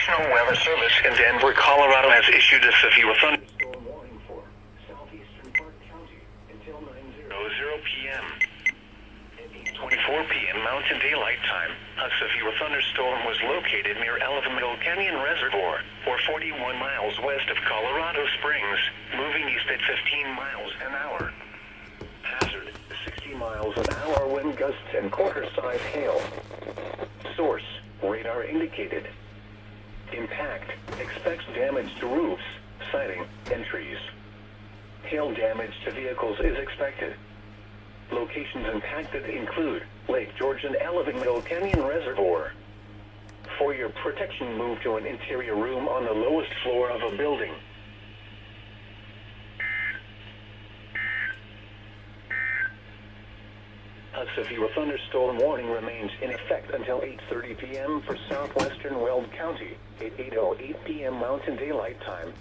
National Weather Service in Denver, Colorado has issued a severe thunderstorm warning for southeastern Park County until 9:00 p.m. At 8:24 p.m. Mountain Daylight Time, a severe thunderstorm was located near Middle Canyon Reservoir, or 41 miles west of Colorado Springs, moving east at 15 miles an hour. Hazard, 60 miles an hour wind gusts and quarter-size hail. Source, radar indicated. Impact, expects damage to roofs, siding, and trees. Hail damage to vehicles is expected. Locations impacted include Lake George and Middle Canyon Reservoir. For your protection, move to an interior room on the lowest floor of a building. A severe thunderstorm warning remains in effect until 8:30 p.m. for southwestern Weld County, at 8:08 p.m. Mountain Daylight Time,